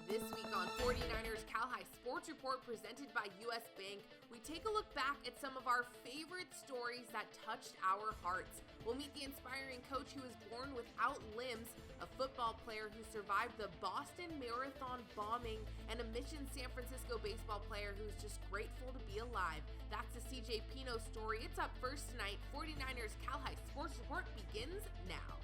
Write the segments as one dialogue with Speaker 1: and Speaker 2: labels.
Speaker 1: This week on 49ers Cal High Sports Report presented by US Bank, we take a look back at some of our favorite stories that touched our hearts. We'll meet the inspiring coach who was born without limbs, a football player who survived the Boston Marathon bombing, and a Mission San Francisco baseball player who's just grateful to be alive. That's the CJ Pino story. It's up first tonight. 49ers Cal High Sports Report begins now.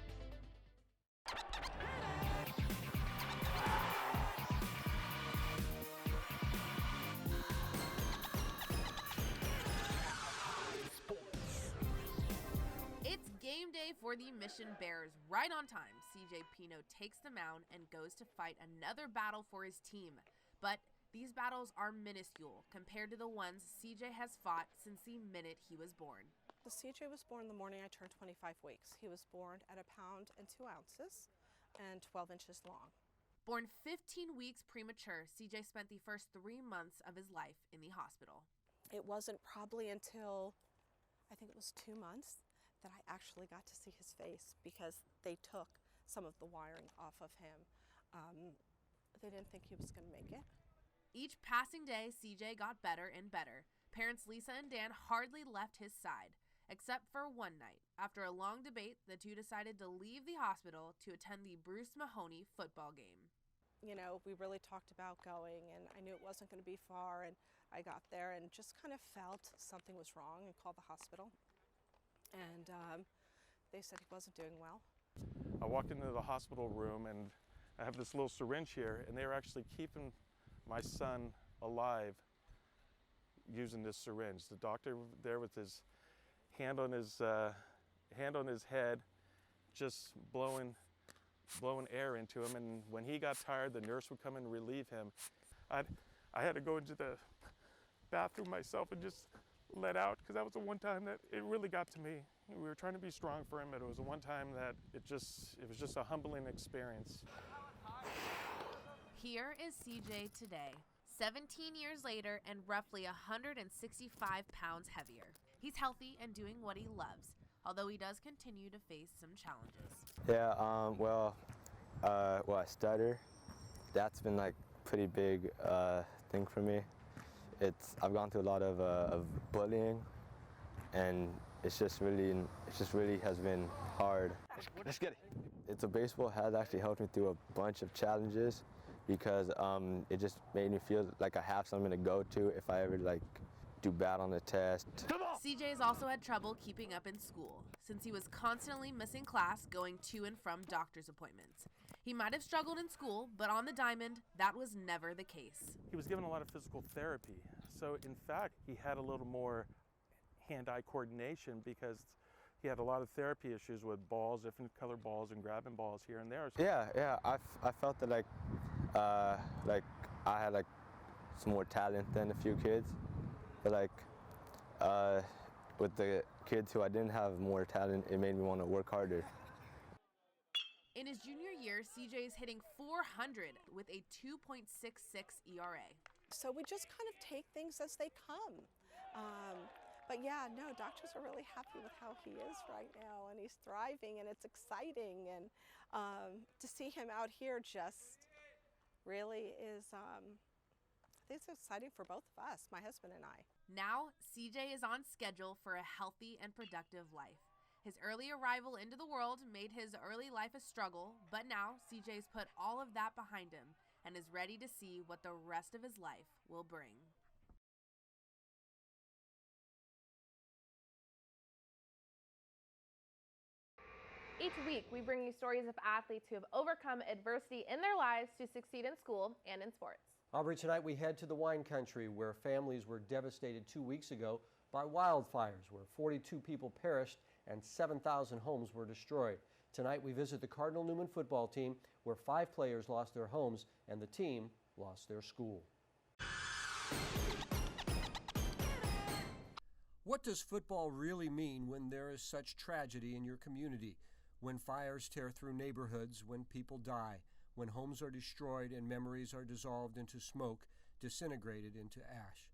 Speaker 1: It's game day for the Mission Bears. Right on time, CJ Pino takes the mound and goes to fight another battle for his team. But these battles are minuscule compared to the ones CJ has fought since the minute he was born.
Speaker 2: CJ was born the morning I turned 25 weeks. He was born at 1 pound and 2 ounces and 12 inches long.
Speaker 1: Born 15 weeks premature, CJ spent the first 3 months of his life in the hospital.
Speaker 2: It wasn't probably until, I think it was 2 months, that I actually got to see his face because they took some of the wiring off of him. They didn't think he was going to make it.
Speaker 1: Each passing day, CJ got better and better. Parents Lisa and Dan hardly left his side, except for one night. After a long debate, the two decided to leave the hospital to attend the Bruce Mahoney football game.
Speaker 2: You know, we really talked about going, and I knew it wasn't going to be far, and I got there and just kind of felt something was wrong and called the hospital. And they said he wasn't doing well.
Speaker 3: I walked into the hospital room and I have this little syringe here, and they were actually keeping my son alive using this syringe. The doctor there with his hand on his head, just blowing air into him. And when he got tired, the nurse would come and relieve him. I had to go into the bathroom myself and just let out, because that was the one time that it really got to me. We were trying to be strong for him, but it was the one time that it was just a humbling experience.
Speaker 1: Here is CJ today, 17 years later and roughly 165 pounds heavier. He's healthy and doing what he loves, although he does continue to face some challenges.
Speaker 4: Well, I stutter. That's been like pretty big thing for me. I've gone through a lot of bullying, and it's just really has been hard.
Speaker 5: Let's get it.
Speaker 4: It's a baseball has actually helped me through a bunch of challenges, because it just made me feel like I have something to go to if I ever do bad on the test.
Speaker 1: CJ's also had trouble keeping up in school, since he was constantly missing class going to and from doctor's appointments. He might have struggled in school, but on the diamond, that was never the case.
Speaker 3: He was given a lot of physical therapy, so in fact he had a little more hand-eye coordination, because he had a lot of therapy issues with balls, different color balls, and grabbing balls here and there.
Speaker 4: Yeah, I felt that I had some more talent than a few kids, but with the kids who I didn't have more talent, it made me want to work harder.
Speaker 1: In his junior year, CJ is hitting .400 with a 2.66 ERA.
Speaker 2: So we just kind of take things as they come. But yeah, no, doctors are really happy with how he is right now, and he's thriving, and it's exciting. And to see him out here just really is, I think it's exciting for both of us, my husband and I.
Speaker 1: Now, CJ is on schedule for a healthy and productive life. His early arrival into the world made his early life a struggle, but now CJ's put all of that behind him and is ready to see what the rest of his life will bring.
Speaker 6: Each week, we bring you stories of athletes who have overcome adversity in their lives to succeed in school and in sports.
Speaker 5: Aubrey, tonight we head to the wine country, where families were devastated 2 weeks ago by wildfires, where 42 people perished and 7,000 homes were destroyed. Tonight we visit the Cardinal Newman football team, where 5 players lost their homes and the team lost their school. What does football really mean when there is such tragedy in your community? When fires tear through neighborhoods, when people die, when homes are destroyed and memories are dissolved into smoke, disintegrated into ash.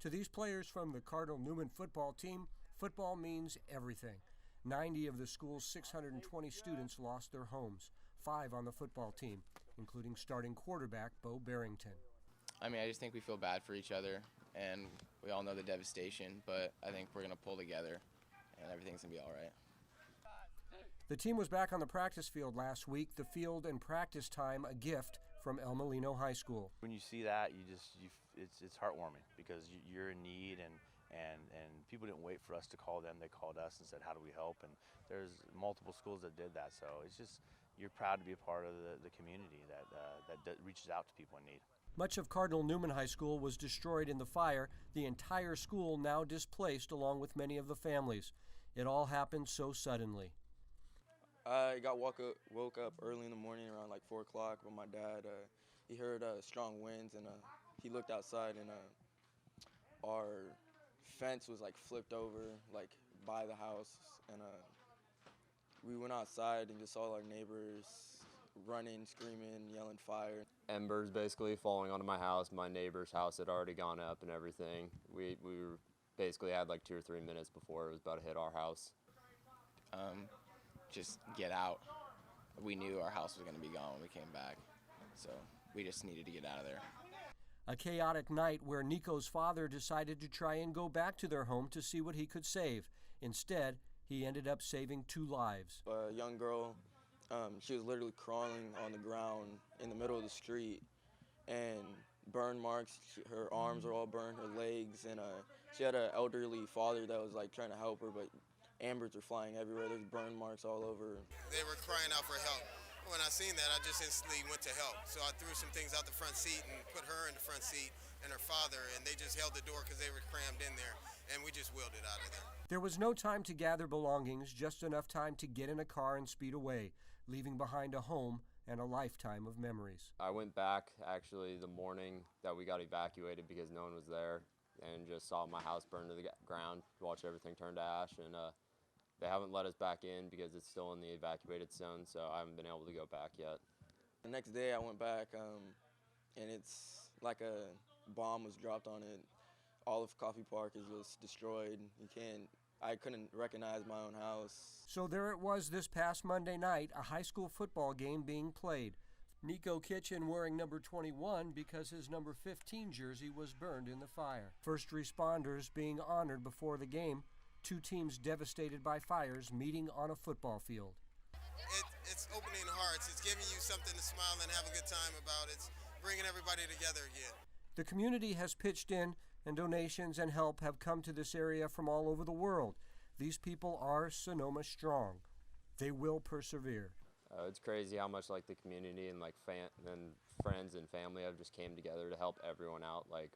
Speaker 5: To these players from the Cardinal Newman football team, football means everything. 90 of the school's 620 students lost their homes, 5 on the football team. including starting quarterback Bo Barrington.
Speaker 7: I mean, I just think we feel bad for each other, and we all know the devastation, but I think we're going to pull together, and everything's going to be all right.
Speaker 5: The team was back on the practice field last week, the field and practice time a gift from El Molino High School.
Speaker 8: When you see that, it's heartwarming because you're in need, and people didn't wait for us to call them. They called us and said, how do we help? And there's multiple schools that did that, so it's just, you're proud to be a part of the community that reaches out to people in need.
Speaker 5: Much of Cardinal Newman High School was destroyed in the fire, the entire school now displaced along with many of the families. It all happened so suddenly.
Speaker 9: I got woke up early in the morning around like 4 o'clock with my dad. He heard strong winds, and he looked outside, and our fence was like flipped over like by the house, and we went outside and just saw our neighbors running, screaming, yelling fire.
Speaker 10: Embers basically falling onto my house. My neighbor's house had already gone up and everything. We were basically had like 2 or 3 minutes before it was about to hit our house.
Speaker 7: Just get out. We knew our house was going to be gone when we came back, so we just needed to get out of there.
Speaker 5: A chaotic night where Nico's father decided to try and go back to their home to see what he could save. Instead, he ended up saving 2 lives.
Speaker 9: A young girl, she was literally crawling on the ground in the middle of the street, and burn marks. Her arms were all burned, her legs, and she had an elderly father that was like trying to help her, but ambers were flying everywhere. There's burn marks all over.
Speaker 11: They were crying out for help. When I seen that, I just instantly went to help. So I threw some things out the front seat and put her in the front seat and her father, and they just held the door because they were crammed in there, and we just wheeled it out of there.
Speaker 5: There was no time to gather belongings, just enough time to get in a car and speed away, leaving behind a home and a lifetime of memories.
Speaker 10: I went back actually the morning that we got evacuated because no one was there, and just saw my house burn to the ground, watched everything turn to ash, and they haven't let us back in because it's still in the evacuated zone, so I haven't been able to go back yet.
Speaker 9: The next day I went back, and it's like a bomb was dropped on it. All of Coffey Park is just destroyed. I couldn't recognize my own house.
Speaker 5: So there it was this past Monday night, a high school football game being played. Nico Kitchen wearing number 21 because his number 15 jersey was burned in the fire. First responders being honored before the game. 2 teams devastated by fires meeting on a football field.
Speaker 11: It's opening hearts. It's giving you something to smile and have a good time about. It's bringing everybody together again.
Speaker 5: The community has pitched in, and donations and help have come to this area from all over the world. These people are Sonoma strong. They will persevere.
Speaker 10: It's crazy how much like the community and like friends and family have just came together to help everyone out. Like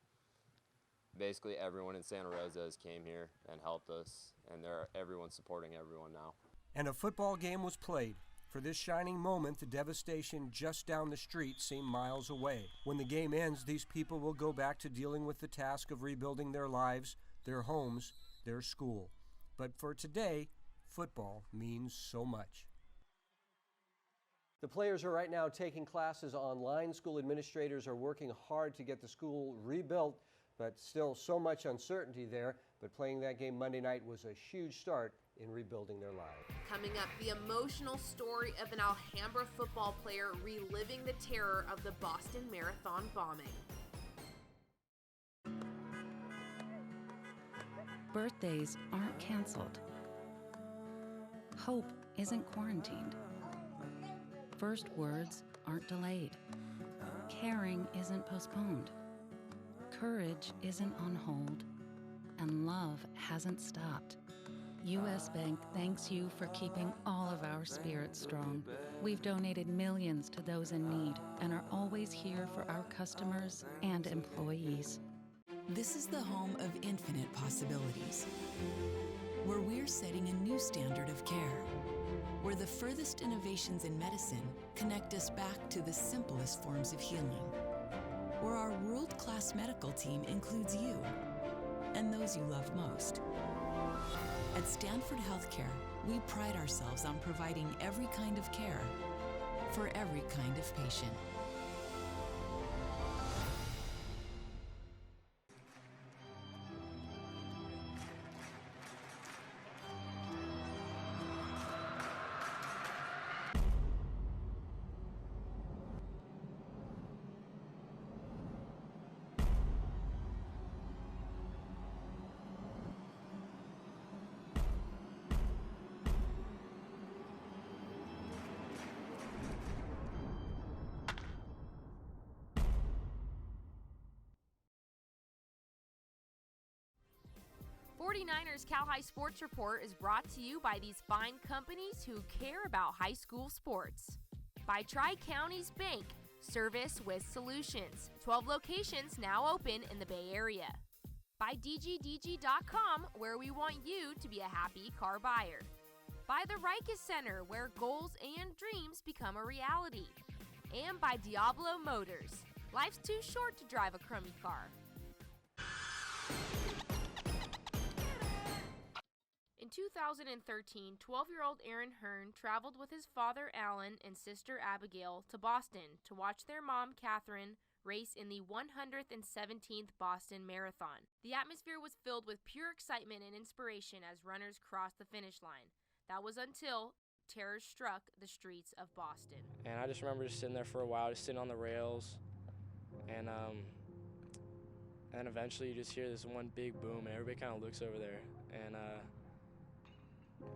Speaker 10: basically everyone in Santa Rosa has came here and helped us, and everyone's supporting everyone now.
Speaker 5: And a football game was played. For this shining moment, the devastation just down the street seemed miles away. When the game ends, these people will go back to dealing with the task of rebuilding their lives, their homes, their school. But for today, football means so much. The players are right now taking classes online. School administrators are working hard to get the school rebuilt, but still so much uncertainty there. But playing that game Monday night was a huge start in rebuilding their lives.
Speaker 1: Coming up, the emotional story of an Alhambra football player reliving the terror of the Boston Marathon bombing.
Speaker 12: Birthdays aren't canceled. Hope isn't quarantined. First words aren't delayed. Caring isn't postponed. Courage isn't on hold. And love hasn't stopped. U.S. Bank thanks you for keeping all of our spirits strong. We've donated millions to those in need and are always here for our customers and employees.
Speaker 13: This is the home of infinite possibilities, where we're setting a new standard of care, where the furthest innovations in medicine connect us back to the simplest forms of healing, where our world-class medical team includes you and those you love most. At Stanford Healthcare, we pride ourselves on providing every kind of care for every kind of patient.
Speaker 14: 49ers Cal High Sports Report is brought to you by these fine companies who care about high school sports. By Tri-Counties Bank, service with solutions. 12 locations now open in the Bay Area. By DGDG.com, where we want you to be a happy car buyer. By the Rikes Center, where goals and dreams become a reality. And by Diablo Motors. Life's too short to drive a crummy car. In 2013, 12-year-old Aaron Hearn traveled with his father Alan and sister Abigail to Boston to watch their mom Catherine race in the 117th Boston Marathon. The atmosphere was filled with pure excitement and inspiration as runners crossed the finish line. That was until terror struck the streets of Boston.
Speaker 15: And I just remember just sitting there for a while, just sitting on the rails, and eventually you just hear this one big boom, and everybody kind of looks over there, and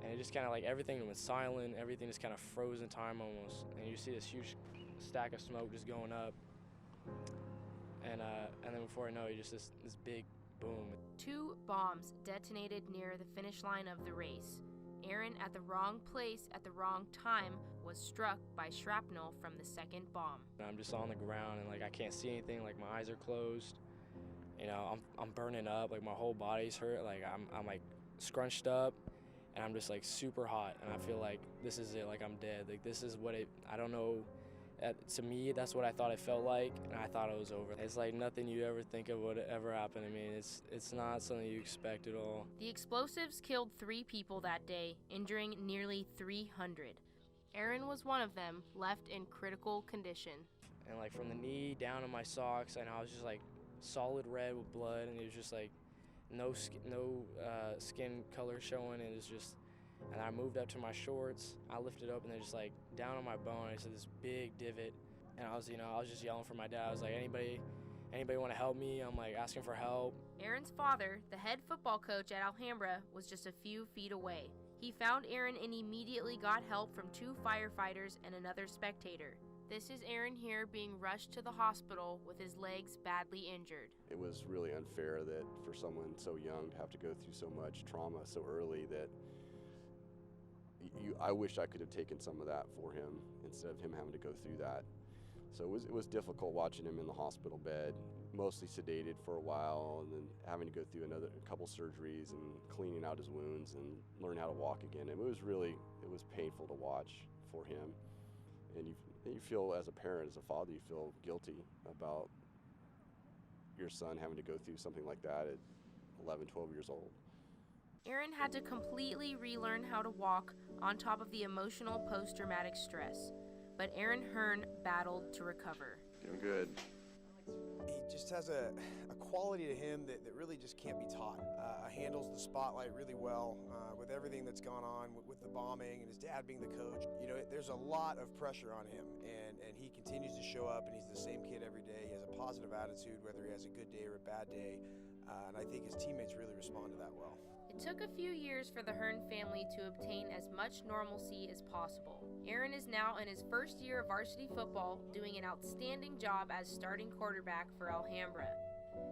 Speaker 15: it just kind of like everything went silent, everything just kind of froze in time almost, and you see this huge stack of smoke just going up, and then before I know it, just this big boom.
Speaker 14: 2 bombs detonated near the finish line of the race. Aaron, at the wrong place at the wrong time, was struck by shrapnel from the second bomb.
Speaker 15: I'm just on the ground and like I can't see anything, like my eyes are closed. You know, I'm burning up, like my whole body's hurt, like I'm like scrunched up, and I'm just like super hot, and I feel like this is it, like I'm dead. Like this is what I don't know. To me, that's what I thought it felt like, and I thought it was over. It's like nothing you ever think of would ever happen to me. It's not something you expect at all.
Speaker 14: The explosives killed 3 people that day, injuring nearly 300. Aaron was one of them, left in critical condition.
Speaker 15: And like from the knee down to my socks, and I was just like solid red with blood, and it was just like no skin color showing, and it was just. And I moved up to my shorts, I lifted up, and they're just like down on my bone, I said this big divot, and I was just yelling for my dad. I was like, anybody want to help me? I'm like asking for help.
Speaker 14: Aaron's father, the head football coach at Alhambra, was just a few feet away. He found Aaron and immediately got help from 2 firefighters and another spectator. This is Aaron here being rushed to the hospital with his legs badly injured.
Speaker 16: It was really unfair that for someone so young to have to go through so much trauma so early that I wish I could have taken some of that for him instead of him having to go through that. So it was difficult watching him in the hospital bed, mostly sedated for a while, and then having to go through a couple surgeries and cleaning out his wounds and learn how to walk again. It was painful to watch for him. And you feel, as a parent, as a father, you feel guilty about your son having to go through something like that at 11, 12 years old.
Speaker 14: Aaron had to completely relearn how to walk on top of the emotional post-traumatic stress. But Aaron Hearn battled to recover.
Speaker 16: Doing good.
Speaker 17: He just has a quality to him that really just can't be taught. Handles the spotlight really well with everything that's gone on with the bombing and his dad being the coach. You know, there's a lot of pressure on him, and he continues to show up, and he's the same kid every day. He has a positive attitude, whether he has a good day or a bad day, and I think his teammates really respond to that well.
Speaker 14: It took a few years for the Hearn family to obtain as much normalcy as possible. Aaron is now in his first year of varsity football, doing an outstanding job as starting quarterback for Alhambra.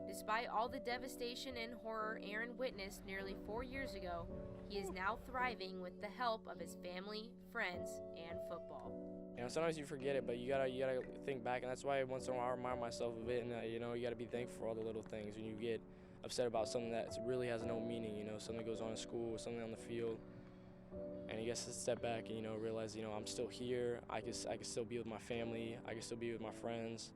Speaker 14: Despite all the devastation and horror Aaron witnessed nearly 4 years ago, he is now thriving with the help of his family, friends, and football.
Speaker 15: You know, sometimes you forget it, but you gotta think back, and that's why once in a while I remind myself of it. And you know, you gotta be thankful for all the little things. When you get upset about something that really has no meaning, you know, something goes on in school, something on the field, and you get to step back and, you know, realize, you know, I'm still here. I can still be with my family. I can still be with my friends.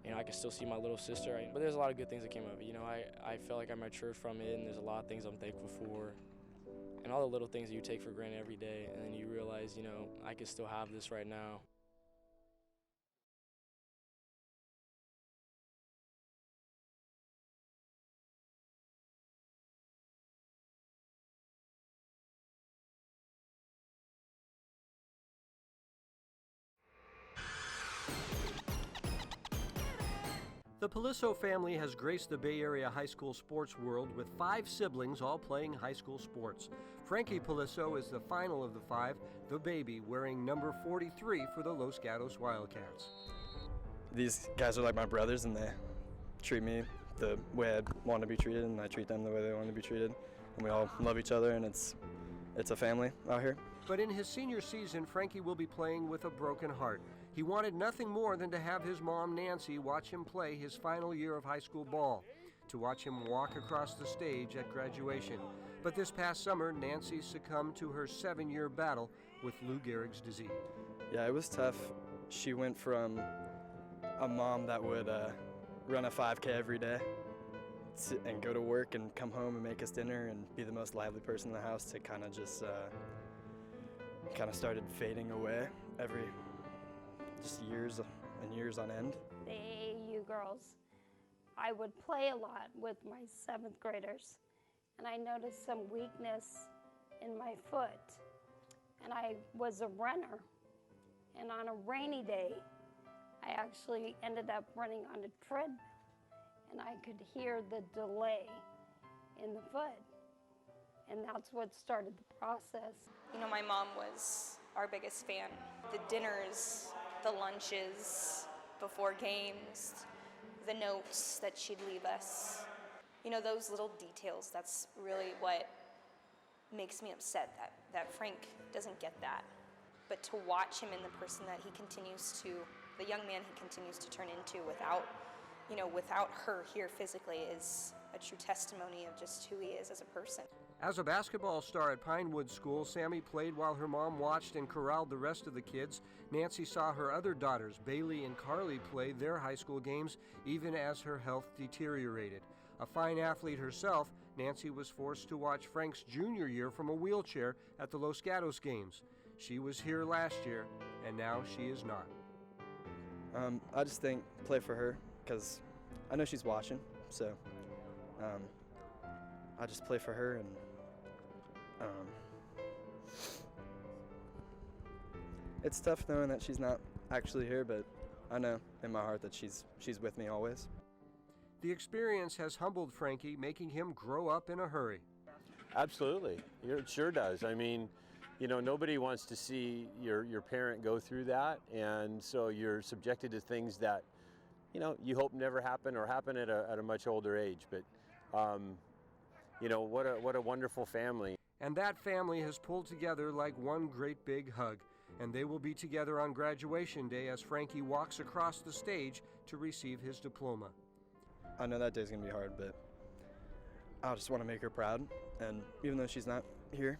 Speaker 15: You know, I can still see my little sister. But there's a lot of good things that came of it. You know, I felt like I matured from it, and there's a lot of things I'm thankful for. And all the little things that you take for granted every day, and then you realize, you know, I can still have this right now.
Speaker 5: The Paliso family has graced the Bay Area high school sports world with 5 siblings all playing high school sports. Frankie Paliso is the final of the 5, the baby, wearing number 43 for the Los Gatos Wildcats.
Speaker 18: These guys are like my brothers, and they treat me the way I want to be treated, and I treat them the way they want to be treated. and we all love each other, and it's a family out here.
Speaker 5: But in his senior season, Frankie will be playing with a broken heart. He wanted nothing more than to have his mom, Nancy, watch him play his final year of high school ball, to watch him walk across the stage at graduation. But this past summer, Nancy succumbed to her 7-year battle with Lou Gehrig's disease.
Speaker 18: Yeah, it was tough. She went from a mom that would run a 5K every day and go to work and come home and make us dinner and be the most lively person in the house to kind of just started fading away just years and years on end.
Speaker 19: The AAU girls, I would play a lot with my 7th graders, and I noticed some weakness in my foot, and I was a runner, and on a rainy day I actually ended up running on a treadmill, and I could hear the delay in the foot, and that's what started the process.
Speaker 20: You know, my mom was our biggest fan. The dinners, the lunches before games, the notes that she'd leave us. You know, those little details, that's really what makes me upset that Frank doesn't get that. But to watch him in the person that he continues to, the young man he continues to turn into without her here physically is a true testimony of just who he is as a person.
Speaker 5: As a basketball star at Pinewood School, Sammy played while her mom watched and corralled the rest of the kids. Nancy saw her other daughters, Bailey and Carly, play their high school games even as her health deteriorated. A fine athlete herself, Nancy was forced to watch Frank's junior year from a wheelchair at the Los Gatos games. She was here last year, and now she is not.
Speaker 18: I just think play for her because I know she's watching, so I just play for her, and it's tough knowing that she's not actually here, but I know in my heart that she's with me always.
Speaker 5: The experience has humbled Frankie, making him grow up in a hurry.
Speaker 21: Absolutely, it sure does. I mean, you know, nobody wants to see your parent go through that, and so you're subjected to things that, you know, you hope never happen or happen at a much older age. But, you know, what a wonderful family.
Speaker 5: And that family has pulled together like one great big hug, and they will be together on graduation day as Frankie walks across the stage to receive his diploma.
Speaker 18: I know that day's gonna be hard, but I just want to make her proud, and even though she's not here,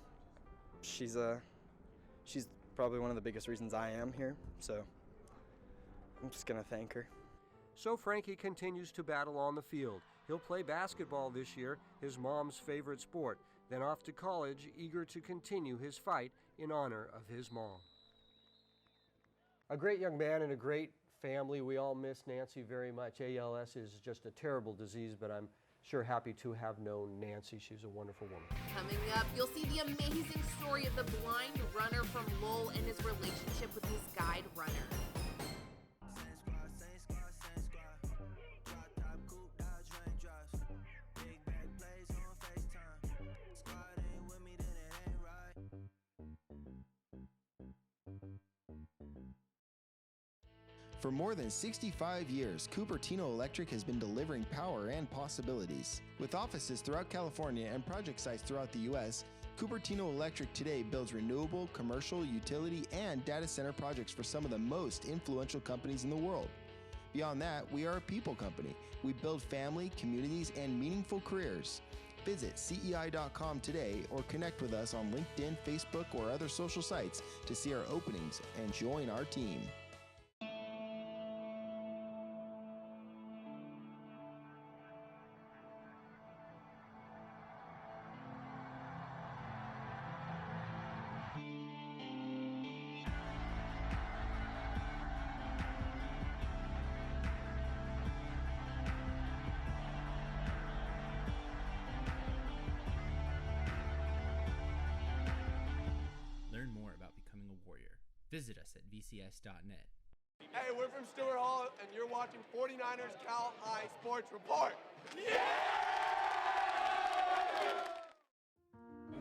Speaker 18: she's probably one of the biggest reasons I am here, so I'm just gonna thank her.
Speaker 5: So Frankie continues to battle on the field. He'll play basketball this year, his mom's favorite sport, then off to college, eager to continue his fight in honor of his mom. A great young man and a great family. We all miss Nancy very much. ALS is just a terrible disease, but I'm sure happy to have known Nancy. She's a wonderful woman.
Speaker 1: Coming up, you'll see the amazing story of the blind runner from Lowell and his relationship with his guide runner.
Speaker 22: For more than 65 years, Cupertino Electric has been delivering power and possibilities. With offices throughout California and project sites throughout the U.S., Cupertino Electric today builds renewable, commercial, utility, and data center projects for some of the most influential companies in the world. Beyond that, we are a people company. We build family, communities, and meaningful careers. Visit CEI.com today or connect with us on LinkedIn, Facebook, or other social sites to see our openings and join our team.
Speaker 23: Visit us at vcs.net.
Speaker 24: Hey, we're from Stewart Hall, and you're watching 49ers Cal High Sports Report. Yeah!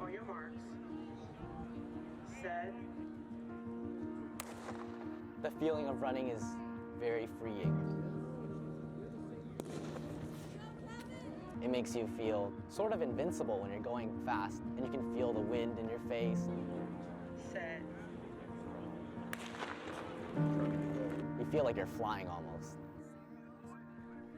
Speaker 25: On your marks, set.
Speaker 26: The feeling of running is very freeing. It makes you feel sort of invincible when you're going fast, and you can feel the wind in your face.
Speaker 2: Set.
Speaker 26: You feel like you're flying almost.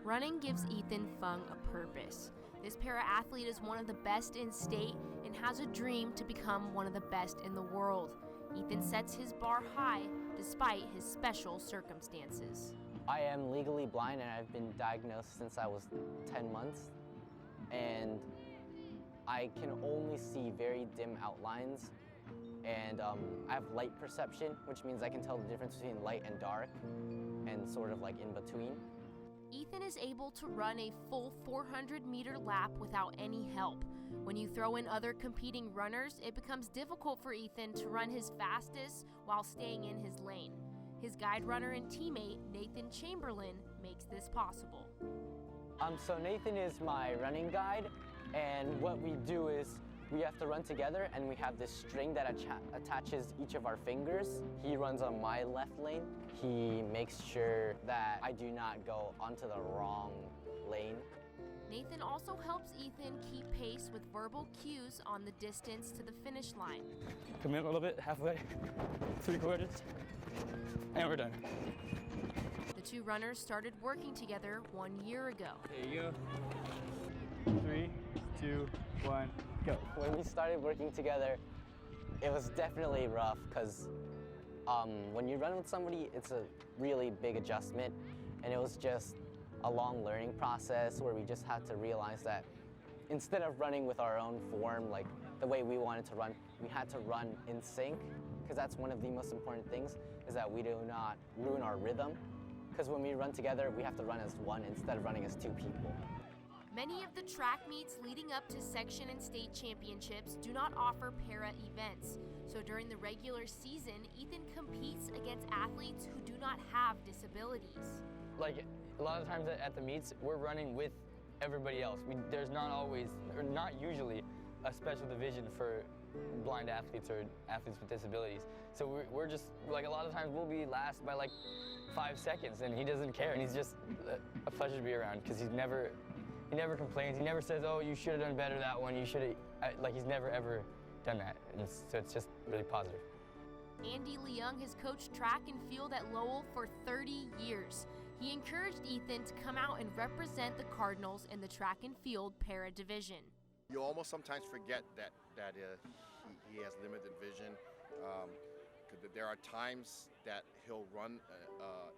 Speaker 14: Running gives Ethan Fung a purpose. This para-athlete is one of the best in state and has a dream to become one of the best in the world. Ethan sets his bar high despite his special circumstances.
Speaker 26: I am legally blind, and I've been diagnosed since I was 10 months. And I can only see very dim outlines. And I have light perception, which means I can tell the difference between light and dark and sort of like in between.
Speaker 14: Ethan is able to run a full 400-meter lap without any help. When you throw in other competing runners, it becomes difficult for Ethan to run his fastest while staying in his lane. His guide runner and teammate, Nathan Chamberlain, makes this possible.
Speaker 26: So Nathan is my running guide, and what we do is we have to run together, and we have this string that attaches each of our fingers. He runs on my left lane. He makes sure that I do not go onto the wrong lane.
Speaker 14: Nathan also helps Ethan keep pace with verbal cues on the distance to the finish line.
Speaker 2: Come in a little bit, halfway, 3/4, and we're done.
Speaker 14: The two runners started working together 1 year ago.
Speaker 2: There you go. 3, 2, 1, go.
Speaker 26: When we started working together, it was definitely rough because when you run with somebody, it's a really big adjustment, and it was just a long learning process where we just had to realize that instead of running with our own form, like the way we wanted to run, we had to run in sync, because that's one of the most important things, is that we do not ruin our rhythm, because when we run together, we have to run as one instead of running as two people.
Speaker 14: Many of the track meets leading up to section and state championships do not offer para events. So during the regular season, Ethan competes against athletes who do not have disabilities.
Speaker 2: Like a lot of times at the meets, we're running with everybody else. There's not always, or not usually, a special division for blind athletes or athletes with disabilities. So we're just, like a lot of times we'll be last by like 5 seconds, and he doesn't care, and he's just a pleasure to be around because he never complains. He never says, oh, you should have done better that one, you should have, like he's never ever done that. And so it's just really positive.
Speaker 14: Andy Leung has coached track and field at Lowell for 30 years. He encouraged Ethan to come out and represent the Cardinals in the track and field para division.
Speaker 3: You almost sometimes forget that he has limited vision. There are times that he'll run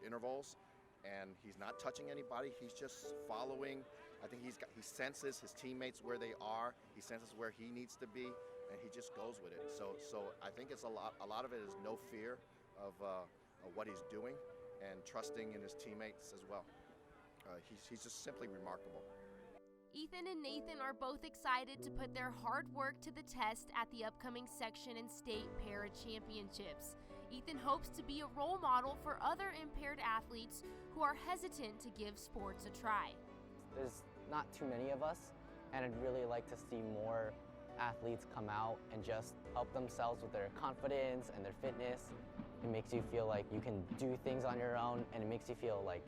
Speaker 3: intervals and he's not touching anybody, he's just following. I think he senses his teammates where they are, he senses where he needs to be, and he just goes with it. So I think it's a lot of it is no fear of what he's doing and trusting in his teammates as well. He's just simply remarkable.
Speaker 14: Ethan and Nathan are both excited to put their hard work to the test at the upcoming section and state para championships. Ethan hopes to be a role model for other impaired athletes who are hesitant to give sports a try.
Speaker 26: There's not too many of us, and I'd really like to see more athletes come out and just help themselves with their confidence and their fitness. It makes you feel like you can do things on your own, and it makes you feel like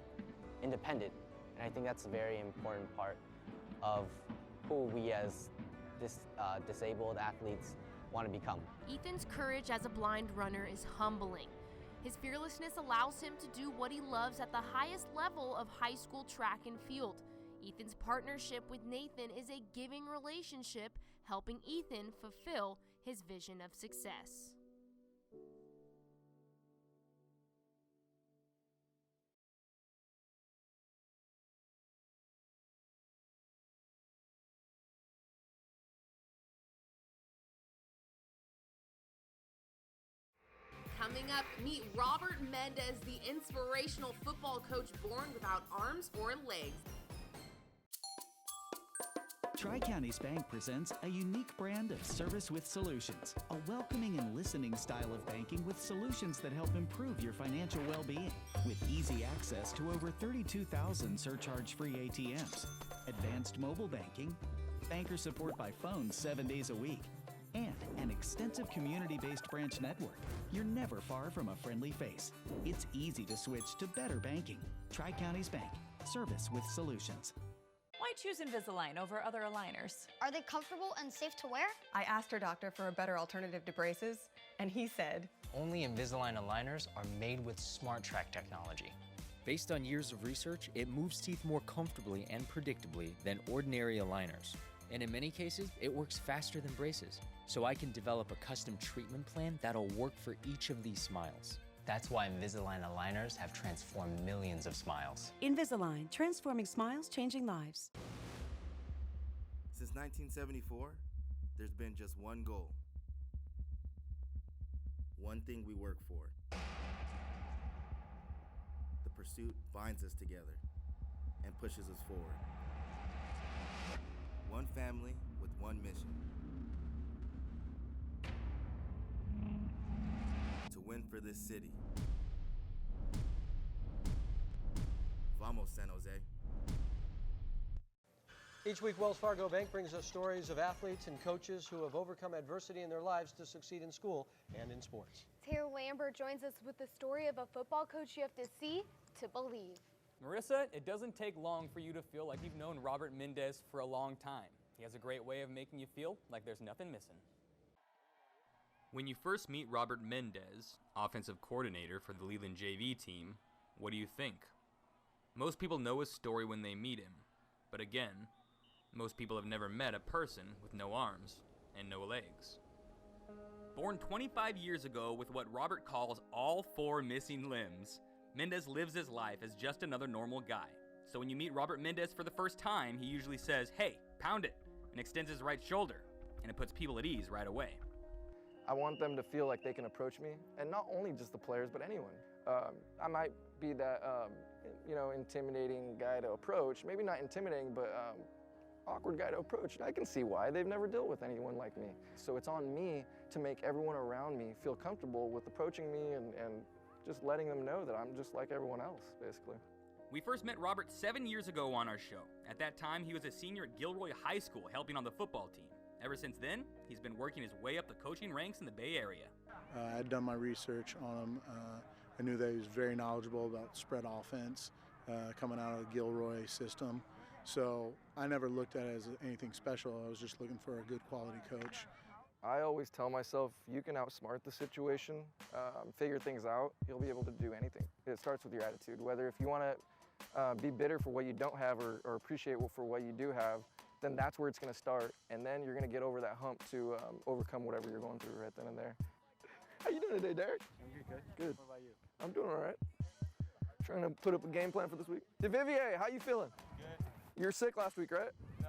Speaker 26: independent. And I think that's a very important part of who we as disabled athletes want to become.
Speaker 14: Ethan's courage as a blind runner is humbling. His fearlessness allows him to do what he loves at the highest level of high school track and field. Ethan's partnership with Nathan is a giving relationship, helping Ethan fulfill his vision of success.
Speaker 1: Coming up, meet Robert Mendez, the inspirational football coach born without arms or legs.
Speaker 4: Tri-Counties Bank presents a unique brand of service with solutions, a welcoming and listening style of banking with solutions that help improve your financial well-being. With easy access to over 32,000 surcharge-free ATMs, advanced mobile banking, banker support by phone 7 days a week, and an extensive community-based branch network, you're never far from a friendly face. It's easy to switch to better banking. Tri-Counties Bank, service with solutions.
Speaker 6: Why choose Invisalign over other aligners?
Speaker 7: Are they comfortable and safe to wear?
Speaker 8: I asked her doctor for a better alternative to braces, and he said,
Speaker 9: only Invisalign aligners are made with SmartTrack technology.
Speaker 10: Based on years of research, it moves teeth more comfortably and predictably than ordinary aligners. And in many cases, it works faster than braces. So I can develop a custom treatment plan that'll work for each of these smiles.
Speaker 9: That's why Invisalign aligners have transformed millions of smiles.
Speaker 11: Invisalign, transforming smiles, changing lives.
Speaker 27: Since 1974, there's been just one goal. One thing we work for. The pursuit binds us together and pushes us forward. One family with one mission. To win for this city. Vamos, San Jose.
Speaker 5: Each week, Wells Fargo Bank brings us stories of athletes and coaches who have overcome adversity in their lives to succeed in school and in sports.
Speaker 28: Taylor Lambert joins us with the story of a football coach you have to see to believe.
Speaker 29: Marissa, it doesn't take long for you to feel like you've known Robert Mendez for a long time. He has a great way of making you feel like there's nothing missing. When you first meet Robert Mendez, offensive coordinator for the Leland JV team, what do you think? Most people know his story when they meet him, but again, most people have never met a person with no arms and no legs. Born 25 years ago with what Robert calls all 4 missing limbs, Mendez lives his life as just another normal guy. So when you meet Robert Mendez for the first time, he usually says, "Hey, pound it," and extends his right shoulder, and it puts people at ease right away.
Speaker 30: I want them to feel like they can approach me, and not only just the players, but anyone. I might be that, intimidating guy to approach. Maybe not intimidating, but awkward guy to approach. I can see why. They've never dealt with anyone like me. So it's on me to make everyone around me feel comfortable with approaching me and just letting them know that I'm just like everyone else, basically.
Speaker 29: We first met Robert 7 years ago on our show. At that time, he was a senior at Gilroy High School helping on the football team. Ever since then, he's been working his way up the coaching ranks in the Bay Area.
Speaker 31: I'd done my research on him. I knew that he was very knowledgeable about spread offense coming out of the Gilroy system. So I never looked at it as anything special. I was just looking for a good quality coach.
Speaker 26: I always tell myself, you can outsmart the situation, figure things out, you'll be able to do anything. It starts with your attitude. Whether if you want to be bitter for what you don't have or appreciate for what you do have, then that's where it's going to start. And then you're going to get over that hump to overcome whatever you're going through right then and there. How you doing today, Derek?
Speaker 31: I'm good.
Speaker 30: Good.
Speaker 31: What about you?
Speaker 30: I'm doing all right. Trying to put up a game plan for this week. DeVivier, how you feeling?
Speaker 31: Good.
Speaker 30: You were sick last week, right?
Speaker 31: No.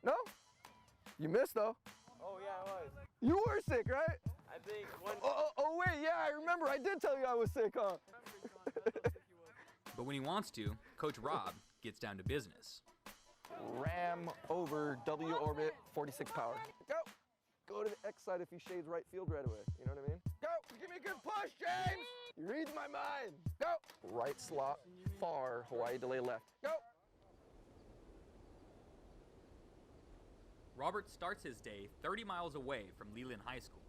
Speaker 30: No? You missed, though.
Speaker 31: Oh, yeah, I was.
Speaker 30: You were sick, right?
Speaker 31: I think one...
Speaker 30: Oh, wait, yeah, I remember. I did tell you I was sick, huh?
Speaker 29: But when he wants to, Coach Rob gets down to business.
Speaker 30: Ram over W orbit, 46 power. Go! Go to the X side if he shades right field right away. You know what I mean? Go! Give me a good push, James! You read my mind. Go! Right slot, far, Hawaii delay left. Go!
Speaker 29: Robert starts his day 30 miles away from Leland High School.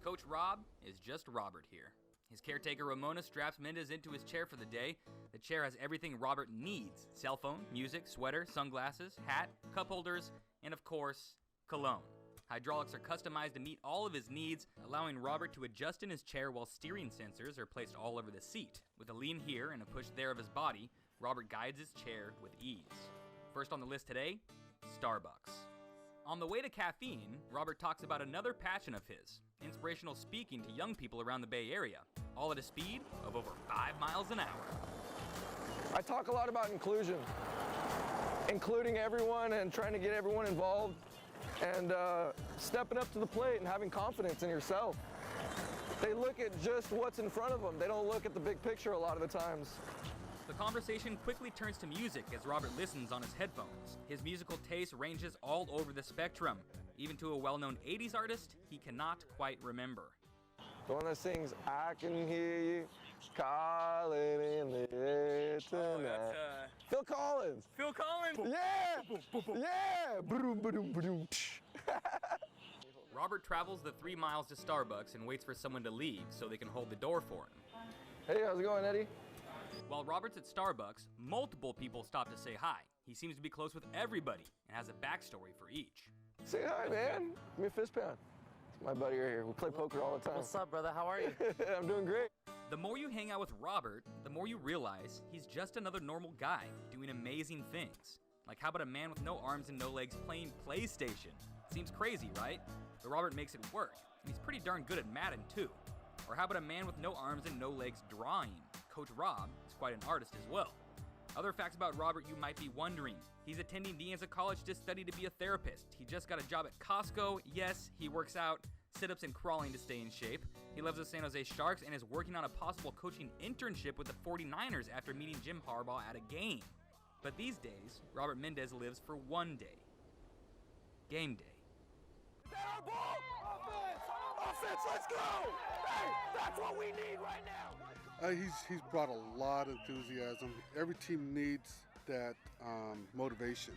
Speaker 29: Coach Rob is just Robert here. His caretaker Ramona straps Mendez into his chair for the day. The chair has everything Robert needs: cell phone, music, sweater, sunglasses, hat, cup holders, and of course, cologne. Hydraulics are customized to meet all of his needs, allowing Robert to adjust in his chair while steering sensors are placed all over the seat. With a lean here and a push there of his body, Robert guides his chair with ease. First on the list today, Starbucks. On the way to caffeine, Robert talks about another passion of his: inspirational speaking to young people around the Bay Area, all at a speed of over 5 miles an hour.
Speaker 30: I talk a lot about inclusion, including everyone and trying to get everyone involved and stepping up to the plate and having confidence in yourself. They look at just what's in front of them. They don't look at the big picture a lot of the times.
Speaker 29: The conversation quickly turns to music as Robert listens on his headphones. His musical taste ranges all over the spectrum. Even to a well-known 80s artist, he cannot quite remember.
Speaker 30: The one that sings, "I can hear you calling in the air tonight." Phil Collins.
Speaker 29: Phil Collins?
Speaker 30: Yeah! Yeah! Ba-doom, ba-doom, ba-doom.
Speaker 29: Robert travels the 3 miles to Starbucks and waits for someone to leave so they can hold the door for him.
Speaker 30: Hey, how's it going, Eddie?
Speaker 29: While Robert's at Starbucks, multiple people stop to say hi. He seems to be close with everybody and has a backstory for each.
Speaker 30: Say hi, man. Give me a fist pound. It's my buddy right here. We play poker all the time.
Speaker 12: What's up, brother? How are you?
Speaker 30: I'm doing great.
Speaker 29: The more you hang out with Robert, the more you realize he's just another normal guy doing amazing things. Like, how about a man with no arms and no legs playing PlayStation? Seems crazy, right? But Robert makes it work, and he's pretty darn good at Madden too. Or how about a man with no arms and no legs drawing? Coach Rob is quite an artist as well. Other facts about Robert you might be wondering. He's attending De Anza College to study to be a therapist. He just got a job at Costco. Yes, he works out, sit-ups and crawling to stay in shape. He loves the San Jose Sharks and is working on a possible coaching internship with the 49ers after meeting Jim Harbaugh at a game. But these days, Robert Mendez lives for one day. Game day.
Speaker 24: Offense, let's go! Hey, that's what we need right now!
Speaker 13: He's brought a lot of enthusiasm. Every team needs that motivation.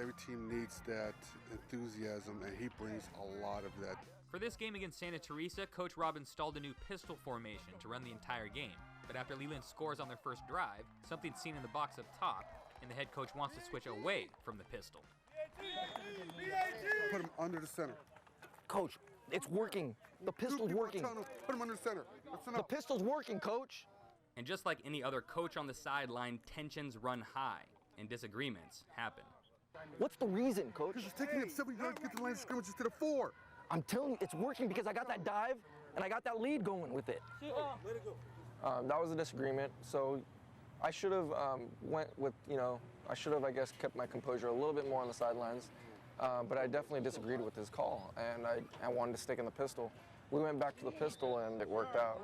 Speaker 13: Every team needs that enthusiasm, and he brings a lot of that.
Speaker 29: For this game against Santa Teresa, Coach Rob installed a new pistol formation to run the entire game. But after Leland scores on their first drive, something's seen in the box up top, and the head coach wants to switch away from the pistol.
Speaker 13: Put him under the center.
Speaker 30: Coach, it's working. The pistol's working.
Speaker 13: Put him under the center.
Speaker 30: The pistol's working, Coach.
Speaker 29: And just like any other coach on the sideline, tensions run high, and disagreements happen.
Speaker 30: What's the reason, Coach?
Speaker 13: Because it's taking him 7 yards to get to the line of scrimmage instead of 4.
Speaker 30: I'm telling you, it's working because I got that dive, and I got that lead going with it. That was a disagreement, so I should have I should have, I guess, kept my composure a little bit more on the sidelines, but I definitely disagreed with his call, and I wanted to stick in the pistol. We went back to the pistol, and it worked out.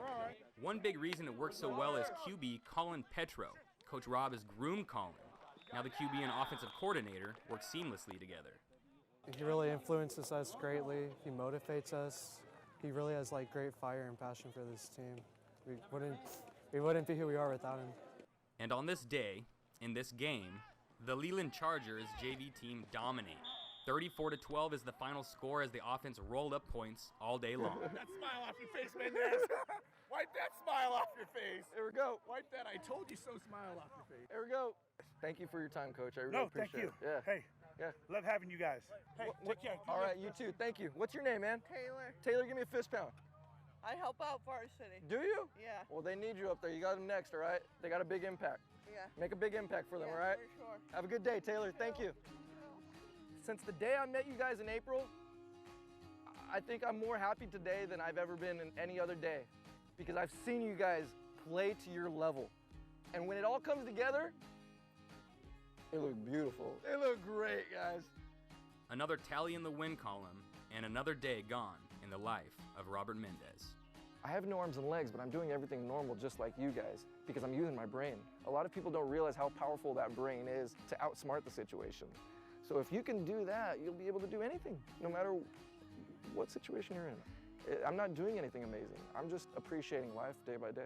Speaker 29: One big reason it worked so well is QB Colin Petro. Coach Rob has groomed Colin. Now the QB and offensive coordinator work seamlessly together.
Speaker 15: He really influences us greatly. He motivates us. He really has great fire and passion for this team. We wouldn't be who we are without him.
Speaker 29: And on this day, in this game, the Leland Chargers JV team dominate. 34-12 is the final score as the offense rolled up points all day long.
Speaker 24: That smile off your face, Mendez. Wipe that smile off your face.
Speaker 30: Here we go.
Speaker 24: Wipe that I told you so smile off your face.
Speaker 30: Here we go. Thank you for your time, Coach. I really appreciate it.
Speaker 24: No, thank you.
Speaker 30: Yeah.
Speaker 24: Hey, love having you guys. Hey, take care.
Speaker 30: All right, you too. Thank you. What's your name, man?
Speaker 16: Taylor.
Speaker 30: Taylor, give me a fist pound.
Speaker 16: I help out Forest City.
Speaker 30: Do you?
Speaker 16: Yeah.
Speaker 30: Well, they need you up there. You got them next, all right? They got a big impact.
Speaker 16: Yeah.
Speaker 30: Make a big impact for them,
Speaker 16: Yeah,
Speaker 30: all right?
Speaker 16: for sure.
Speaker 30: Have a good day, Taylor. Thank you. Since the day I met you guys in April, I think I'm more happy today than I've ever been in any other day because I've seen you guys play to your level. And when it all comes together, it looked beautiful. It looked great, guys.
Speaker 29: Another tally in the win column, and another day gone in the life of Robert Mendez.
Speaker 30: I have no arms and legs, but I'm doing everything normal just like you guys because I'm using my brain. A lot of people don't realize how powerful that brain is to outsmart the situation. So if you can do that, you'll be able to do anything, no matter what situation you're in. I'm not doing anything amazing. I'm just appreciating life day by day.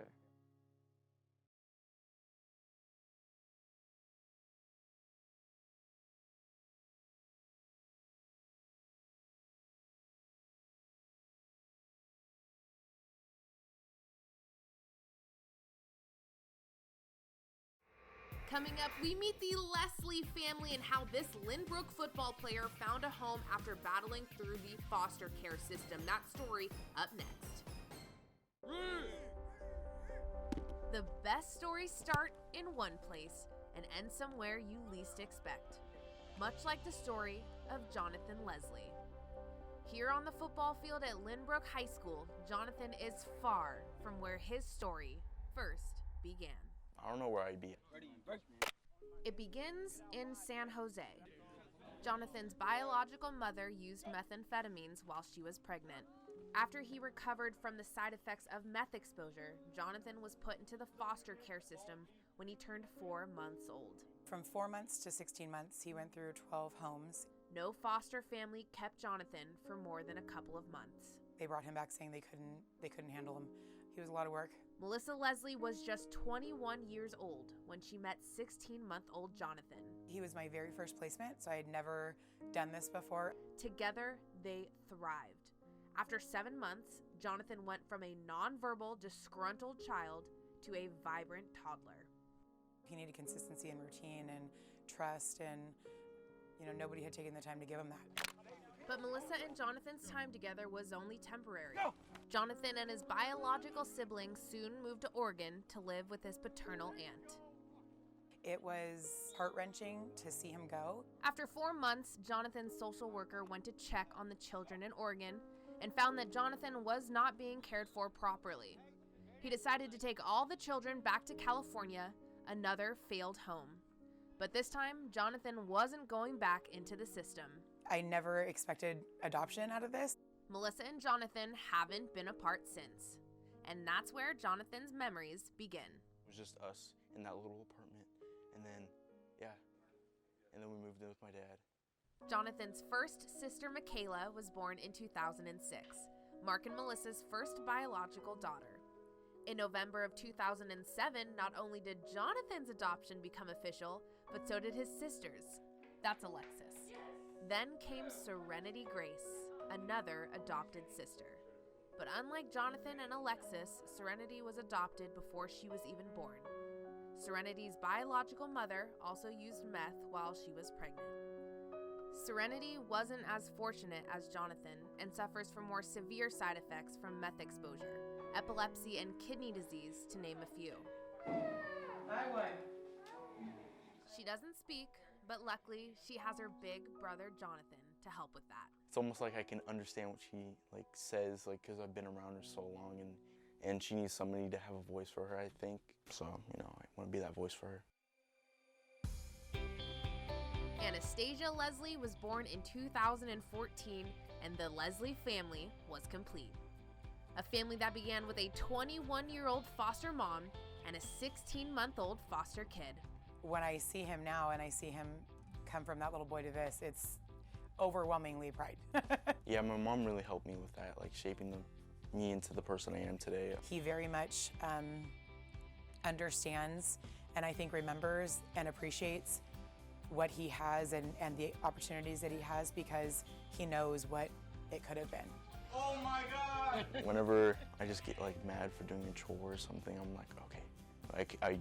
Speaker 1: Coming up, we meet the Leslie family and how this Lynbrook football player found a home after battling through the foster care system. That story up next. The best stories start in one place and end somewhere you least expect. Much like the story of Jonathan Leslie. Here on the football field at Lynbrook High School, Jonathan is far from where his story first began.
Speaker 17: I don't know where I'd be.
Speaker 1: It begins in San Jose. Jonathan's biological mother used methamphetamines while she was pregnant. After he recovered from the side effects of meth exposure, Jonathan was put into the foster care system when he turned 4 months old.
Speaker 18: From 4 months to 16 months, he went through 12 homes.
Speaker 1: No foster family kept Jonathan for more than a couple of months.
Speaker 18: They brought him back saying they couldn't handle him. He was a lot of work.
Speaker 1: Melissa Leslie was just 21 years old when she met 16-month-old Jonathan.
Speaker 18: He was my very first placement, so I had never done this before.
Speaker 1: Together, they thrived. After 7 months, Jonathan went from a nonverbal, disgruntled child
Speaker 6: to a vibrant toddler.
Speaker 18: He needed consistency and routine and trust, and nobody had taken the time to give him that.
Speaker 1: But Melissa and Jonathan's time together was only temporary. Jonathan and his biological siblings soon moved to Oregon to live with his paternal aunt.
Speaker 18: It was heart-wrenching to see him go.
Speaker 1: After 4 months, Jonathan's social worker went to check on the children in Oregon and found that Jonathan was not being cared for properly. He decided to take all the children back to California, another failed home. But this time, Jonathan wasn't going back into the system.
Speaker 18: I never expected adoption out of this.
Speaker 1: Melissa and Jonathan haven't been apart since. And that's where Jonathan's memories begin.
Speaker 2: It was just us in that little apartment. And then we moved in with my dad.
Speaker 1: Jonathan's first sister, Michaela, was born in 2006, Mark and Melissa's first biological daughter. In November of 2007, not only did Jonathan's adoption become official, but so did his sister's. That's Alexis. Then came Serenity Grace, another adopted sister. But unlike Jonathan and Alexis, Serenity was adopted before she was even born. Serenity's biological mother also used meth while she was pregnant. Serenity wasn't as fortunate as Jonathan and suffers from more severe side effects from meth exposure, epilepsy, and kidney disease, to name a few. She doesn't speak, but luckily she has her big brother Jonathan to help with that.
Speaker 2: It's almost like I can understand what she says, because I've been around her so long, and she needs somebody to have a voice for her, I think. So, I want to be that voice for her.
Speaker 1: Anastasia Leslie was born in 2014, and the Leslie family was complete. A family that began with a 21-year-old foster mom and a 16-month-old foster kid.
Speaker 18: When I see him now and I see him come from that little boy to this, it's overwhelmingly pride.
Speaker 2: Yeah, my mom really helped me with that, shaping me into the person I am today.
Speaker 18: He very much understands and I think remembers and appreciates what he has and the opportunities that he has, because he knows what it could have been.
Speaker 24: Oh my God!
Speaker 2: Whenever I just get mad for doing a chore or something, I'm like, okay, I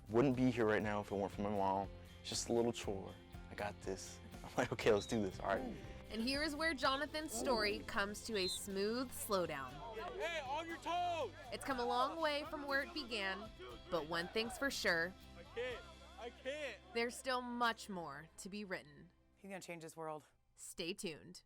Speaker 2: wouldn't be here right now if it weren't for my mom. It's just a little chore. I got this. I'm like, okay, let's do this, all right?
Speaker 1: And here is where Jonathan's story comes to a smooth slowdown.
Speaker 24: Hey, on your toes!
Speaker 1: It's come a long way from where it began, but one thing's for sure.
Speaker 24: I can't.
Speaker 1: There's still much more to be written.
Speaker 18: He's gonna change this world.
Speaker 1: Stay tuned.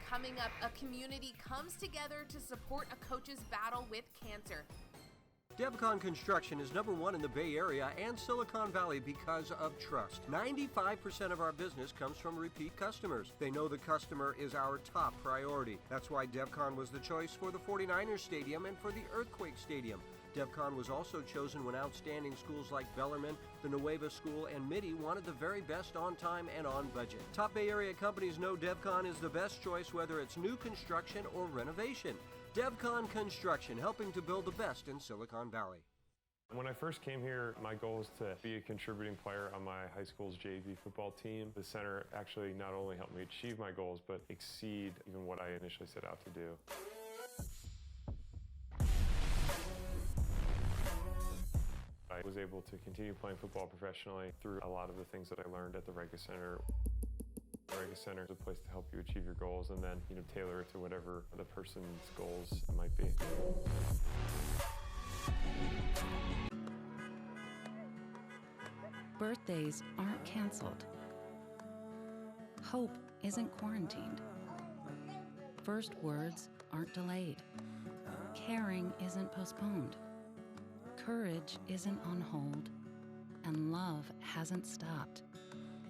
Speaker 1: Coming up, a community comes together to support a coach's battle with cancer.
Speaker 5: DevCon Construction is #1 in the Bay Area and Silicon Valley because of trust. 95% of our business comes from repeat customers. They know the customer is our top priority. That's why DevCon was the choice for the 49ers Stadium and for the Earthquake Stadium. DevCon was also chosen when outstanding schools like Bellarmine, the Nueva School, and Mitty wanted the very best on time and on budget. Top Bay Area companies know DevCon is the best choice, whether it's new construction or renovation. DevCon Construction, helping to build the best in Silicon Valley.
Speaker 3: When I first came here, my goal was to be a contributing player on my high school's JV football team. The center actually not only helped me achieve my goals, but exceed even what I initially set out to do. I was able to continue playing football professionally through a lot of the things that I learned at the Rega Center. The Rega Center is a place to help you achieve your goals and then, tailor it to whatever the person's goals might be.
Speaker 11: Birthdays aren't canceled. Hope isn't quarantined. First words aren't delayed. Caring isn't postponed. Courage isn't on hold. And love hasn't stopped.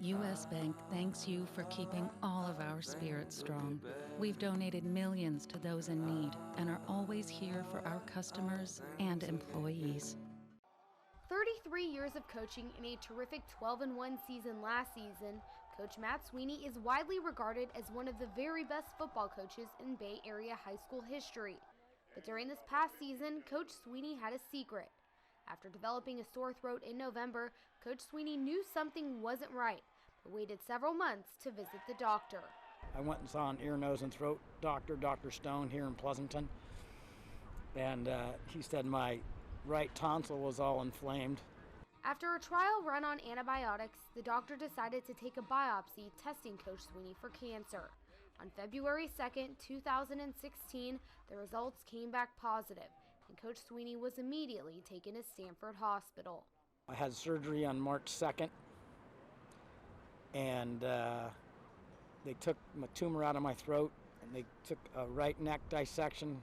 Speaker 11: U.S. Bank thanks you for keeping all of our spirits strong. We've donated millions to those in need and are always here for our customers and employees.
Speaker 28: 33 years of coaching in a terrific 12-1 season last season, Coach Matt Sweeney is widely regarded as one of the very best football coaches in Bay Area high school history. But during this past season, Coach Sweeney had a secret. After developing a sore throat in November, Coach Sweeney knew something wasn't right, but waited several months to visit the doctor.
Speaker 4: I went and saw an ear, nose, and throat doctor, Dr. Stone, here in Pleasanton. And he said my right tonsil was all inflamed.
Speaker 28: After a trial run on antibiotics, the doctor decided to take a biopsy testing Coach Sweeney for cancer. On February 2nd, 2016, the results came back positive, and Coach Sweeney was immediately taken to Stanford Hospital.
Speaker 4: I had surgery on March 2nd, and they took my tumor out of my throat, and they took a right neck dissection,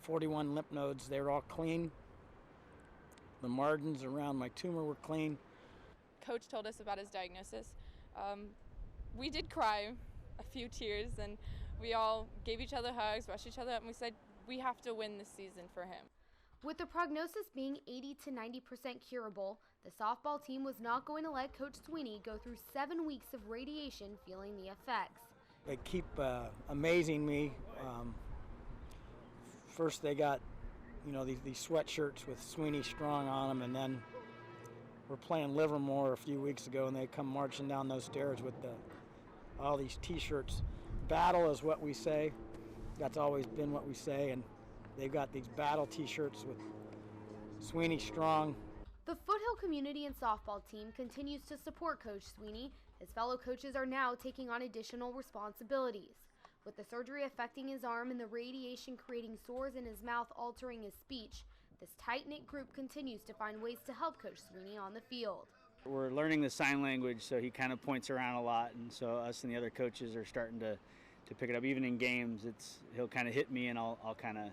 Speaker 4: 41 lymph nodes. They were all clean. The margins around my tumor were clean.
Speaker 7: Coach told us about his diagnosis. We did cry a few tears, and we all gave each other hugs, rushed each other up, and we said, we have to win this season for him.
Speaker 28: With the prognosis being 80 to 90% curable, the softball team was not going to let Coach Sweeney go through 7 weeks of radiation feeling the effects.
Speaker 4: They keep amazing me. First they got, these sweatshirts with Sweeney Strong on them, and then we're playing Livermore a few weeks ago, and they come marching down those stairs with all these T-shirts. Battle is what we say. That's always been what we say, and they've got these battle T-shirts with Sweeney Strong.
Speaker 28: The Foothill Community and Softball team continues to support Coach Sweeney. His fellow coaches are now taking on additional responsibilities. With the surgery affecting his arm and the radiation creating sores in his mouth altering his speech, this tight-knit group continues to find ways to help Coach Sweeney on the field.
Speaker 12: We're learning the sign language, so he kind of points around a lot, and so us and the other coaches are starting to pick it up. Even in games, he'll kind of hit me, and I'll kind of.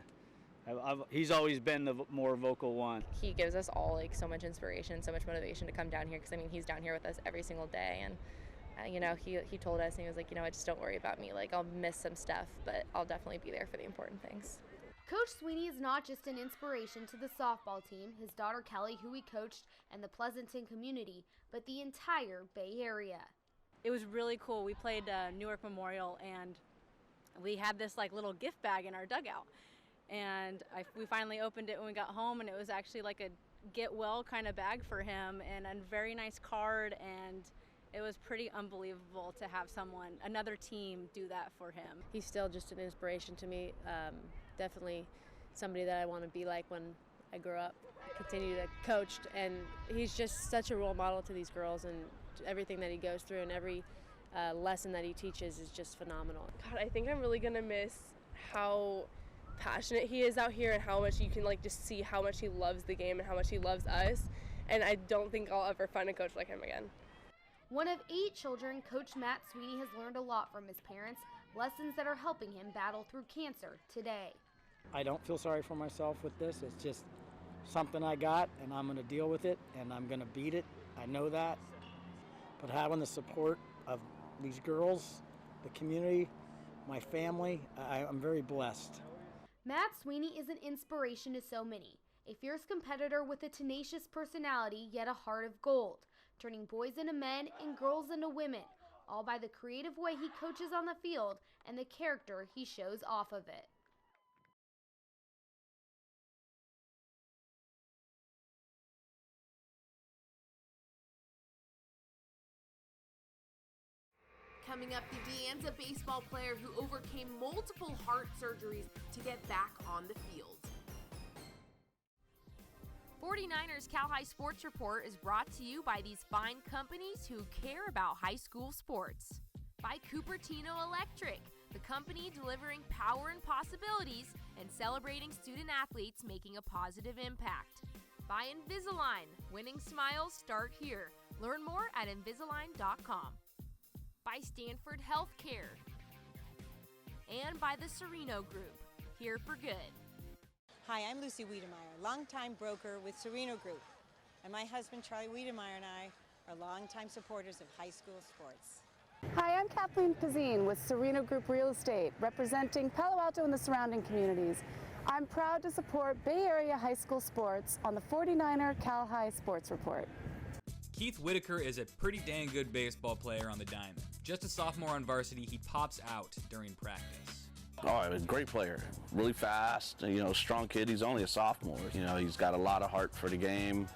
Speaker 12: He's always been the more vocal one.
Speaker 14: He gives us all so much inspiration, so much motivation to come down here, because he's down here with us every single day, and he told us, and he was like, just don't worry about me. I'll miss some stuff, but I'll definitely be there for the important things.
Speaker 28: Coach Sweeney is not just an inspiration to the softball team, his daughter Kelly, who he coached, and the Pleasanton community, but the entire Bay Area.
Speaker 17: It was really cool. We played Newark Memorial, and we had this little gift bag in our dugout. And we finally opened it when we got home, and it was actually a get well kind of bag for him, and a very nice card, and it was pretty unbelievable to have another team do that for him.
Speaker 19: He's still just an inspiration to me. Definitely somebody that I want to be like when I grow up, continue to coach, and he's just such a role model to these girls, and everything that he goes through and every lesson that he teaches is just phenomenal.
Speaker 20: God, I think I'm really gonna miss how passionate he is out here, and how much you can just see how much he loves the game and how much he loves us, and I don't think I'll ever find a coach like him again.
Speaker 28: One of 8 children, Coach Matt Sweeney has learned a lot from his parents, lessons that are helping him battle through cancer today.
Speaker 4: I don't feel sorry for myself with this. It's just something I got, and I'm going to deal with it, and I'm going to beat it. I know that. But having the support of these girls, the community, my family, I'm very blessed.
Speaker 28: Matt Sweeney is an inspiration to so many. A fierce competitor with a tenacious personality, yet a heart of gold, turning boys into men and girls into women, all by the creative way he coaches on the field and the character he shows off of it.
Speaker 1: Coming up, the De Anza baseball player who overcame multiple heart surgeries to get back on the field.
Speaker 21: 49ers Cal High Sports Report is brought to you by these fine companies who care about high school sports. By Cupertino Electric, the company delivering power and possibilities and celebrating student athletes making a positive impact. By Invisalign, winning smiles start here. Learn more at Invisalign.com. By Stanford Healthcare. And by the Serino Group, here for good.
Speaker 22: Hi, I'm Lucy Wiedemeyer, longtime broker with Serino Group. And my husband, Charlie Wiedemeyer, and I are longtime supporters of high school sports.
Speaker 23: Hi, I'm Kathleen Pazine with Serino Group Real Estate, representing Palo Alto and the surrounding communities. I'm proud to support Bay Area high school sports on the 49er Cal High Sports Report.
Speaker 25: Keith Whitaker is a pretty dang good baseball player on the diamond. Just a sophomore on varsity, he pops out during practice.
Speaker 32: Oh, a great player. Really fast, strong kid. He's only a sophomore. He's got a lot of heart for the game.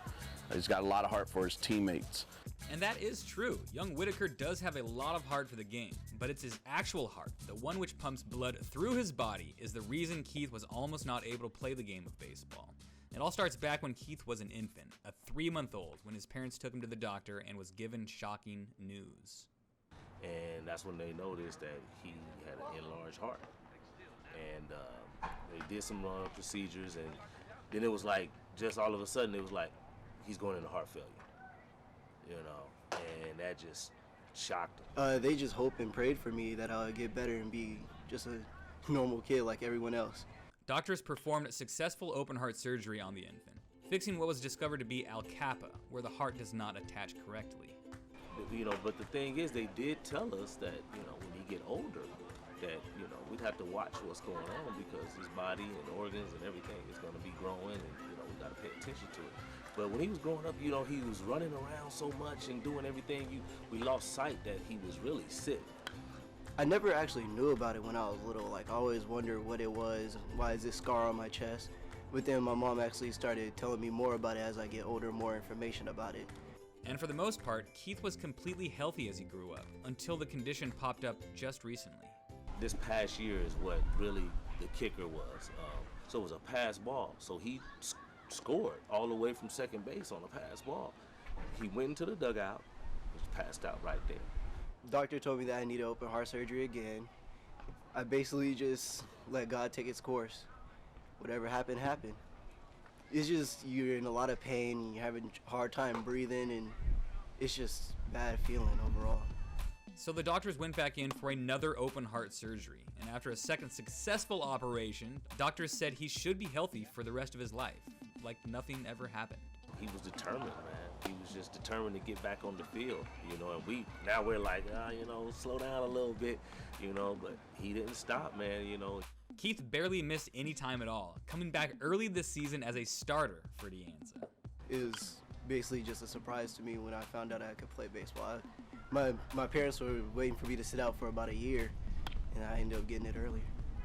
Speaker 8: He's got a lot of heart for his teammates.
Speaker 25: And that is true. Young Whitaker does have a lot of heart for the game, but it's his actual heart, the one which pumps blood through his body, is the reason Keith was almost not able to play the game of baseball. It all starts back when Keith was an infant, a 3-month-old, when his parents took him to the doctor and was given shocking news.
Speaker 9: And that's when they noticed that he had an enlarged heart. And they did some procedures, and then it was like, just all of a sudden, it was like, he's going into heart failure, you know, and that just shocked him.
Speaker 10: They just hoped and prayed for me that I would get better and be just a normal kid like everyone else.
Speaker 25: Doctors performed successful open heart surgery on the infant, fixing what was discovered to be Al Kappa, where the heart does not attach correctly.
Speaker 9: You know, but the thing is, they did tell us that, you know, when he get older, that, you know, we'd have to watch what's going on because his body and organs and everything is going to be growing, and, you know, we got to pay attention to it. But when he was growing up, you know, he was running around so much and doing everything, we lost sight that he was really sick.
Speaker 10: I never actually knew about it when I was little. Like, I always wondered what it was, why is this scar on my chest? But then my mom actually started telling me more about it as I get older, more information about it.
Speaker 25: And for the most part, Keith was completely healthy as he grew up, until the condition popped up just recently.
Speaker 9: This past year is what really the kicker was. So it was a pass ball. So he scored all the way from second base on a pass ball. He went into the dugout, was passed out right there.
Speaker 10: Doctor told me that I needed open heart surgery again. I basically just let God take its course. Whatever happened, happened. It's just you're in a lot of pain, you're having a hard time breathing, and it's just bad feeling overall.
Speaker 25: So the doctors went back in for another open heart surgery, and after a second successful operation, doctors said he should be healthy for the rest of his life, like nothing ever happened.
Speaker 9: He was determined, man. He was just determined to get back on the field, you know, and now we're like, you know, slow down a little bit, you know, but he didn't stop, man, you know.
Speaker 25: Keith barely missed any time at all, coming back early this season as a starter for De Anza.
Speaker 10: It was basically just a surprise to me when I found out I could play baseball. My parents were waiting for me to sit out for about a year, and I ended up getting it earlier.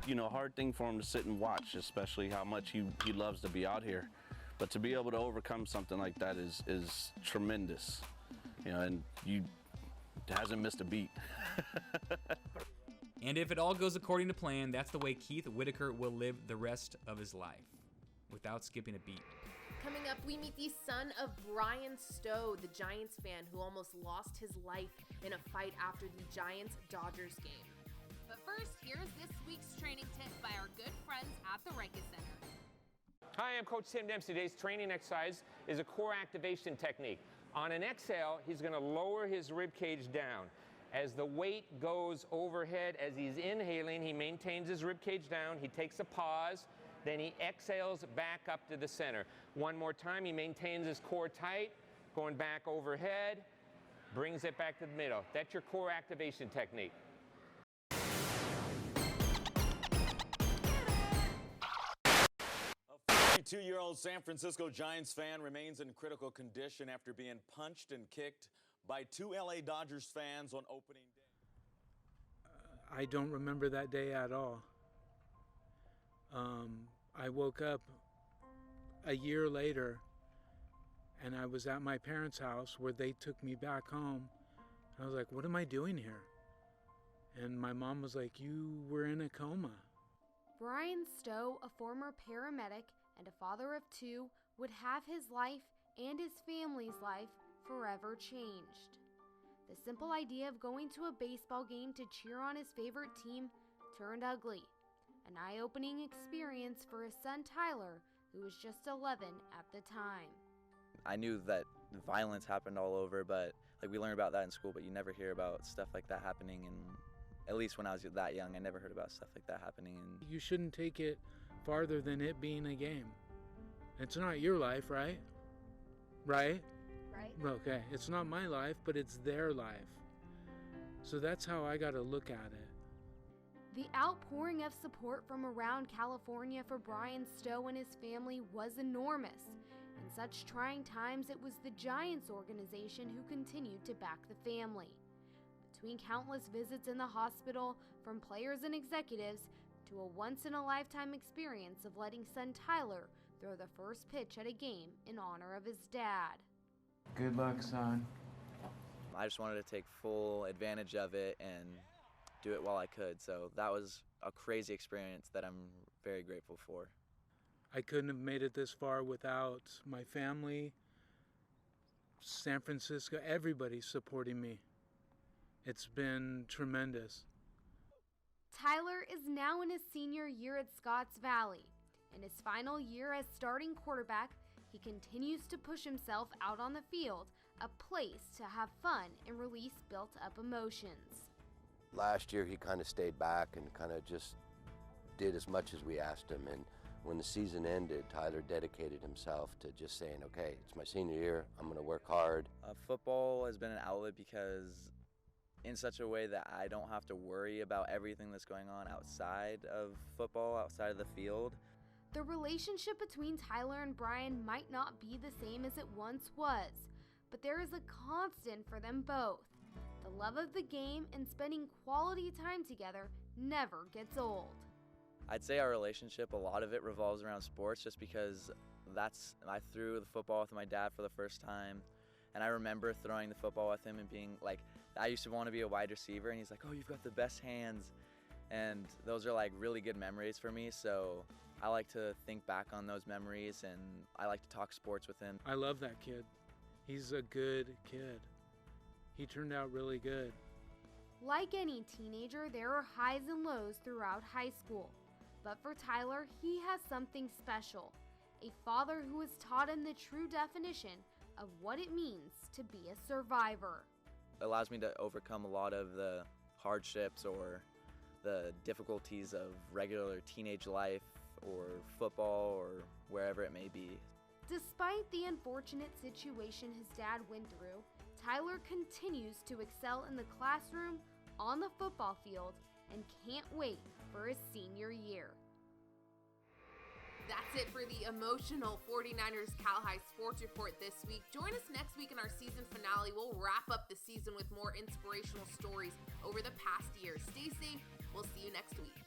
Speaker 8: You know, hard thing for him to sit and watch, especially how much he loves to be out here. But to be able to overcome something like that is tremendous. You know, and hasn't missed a beat.
Speaker 25: And if it all goes according to plan, that's the way Keith Whitaker will live the rest of his life, without skipping a beat.
Speaker 1: Coming up, we meet the son of Brian Stowe, the Giants fan who almost lost his life in a fight after the Giants-Dodgers game. But first, here's this week's training tip by our good friends at the Rikis Center.
Speaker 13: Hi, I'm Coach Tim Dempsey. Today's training exercise is a core activation technique. On an exhale, he's going to lower his rib cage down. As the weight goes overhead, as he's inhaling, he maintains his rib cage down. He takes a pause, then he exhales back up to the center. One more time, he maintains his core tight, going back overhead, brings it back to the middle. That's your core activation technique.
Speaker 15: A 42-year-old San Francisco Giants fan remains in critical condition after being punched and kicked by two LA Dodgers fans on opening day.
Speaker 16: I don't remember that day at all. I woke up a year later and I was at my parents' house where they took me back home. I was like, what am I doing here? And my mom was like, you were in a coma.
Speaker 28: Brian Stowe, a former paramedic and a father of two, would have his life and his family's life forever changed. The simple idea of going to a baseball game to cheer on his favorite team turned ugly. An eye-opening experience for his son Tyler, who was just 11 at the time.
Speaker 26: I knew that violence happened all over, but we learn about that in school, but you never hear about stuff like that happening. And at least when I was that young, I never heard about stuff like that happening. And
Speaker 16: you shouldn't take it farther than it being a game. It's not your life, right? Right?
Speaker 28: Right.
Speaker 16: Okay, it's not my life, but it's their life. So that's how I got to look at it.
Speaker 28: The outpouring of support from around California for Brian Stowe and his family was enormous. In such trying times, it was the Giants organization who continued to back the family. Between countless visits in the hospital from players and executives to a once-in-a-lifetime experience of letting son Tyler throw the first pitch at a game in honor of his dad.
Speaker 16: Good luck, son.
Speaker 26: I just wanted to take full advantage of it and do it while I could. So that was a crazy experience that I'm very grateful for.
Speaker 16: I couldn't have made it this far without my family, San Francisco, everybody supporting me. It's been tremendous.
Speaker 28: Tyler is now in his senior year at Scotts Valley. In his final year as starting quarterback, he continues to push himself out on the field, a place to have fun and release built-up emotions.
Speaker 2: Last year he kind of stayed back and kind of just did as much as we asked him, and when the season ended, Tyler dedicated himself to just saying, okay, it's my senior year, I'm going to work hard.
Speaker 26: Football has been an outlet because in such a way that I don't have to worry about everything that's going on outside of football, outside of the field.
Speaker 28: The relationship between Tyler and Brian might not be the same as it once was, but there is a constant for them both. The love of the game and spending quality time together never gets old.
Speaker 26: I'd say our relationship, a lot of it revolves around sports just because I threw the football with my dad for the first time, and I remember throwing the football with him and being like, I used to want to be a wide receiver, and he's like, oh, you've got the best hands, and those are like really good memories for me, so I like to think back on those memories, and I like to talk sports with him.
Speaker 16: I love that kid. He's a good kid. He turned out really good.
Speaker 28: Like any teenager, there are highs and lows throughout high school. But for Tyler, he has something special. A father who has taught him the true definition of what it means to be a survivor.
Speaker 26: It allows me to overcome a lot of the hardships or the difficulties of regular teenage life or football or wherever it may be.
Speaker 28: Despite the unfortunate situation his dad went through, Tyler continues to excel in the classroom, on the football field, and can't wait for his senior year. That's it for the emotional 49ers Cal High Sports Report this week. Join us next week in our season finale. We'll wrap up the season with more inspirational stories over the past year. Stay safe. We'll see you next week.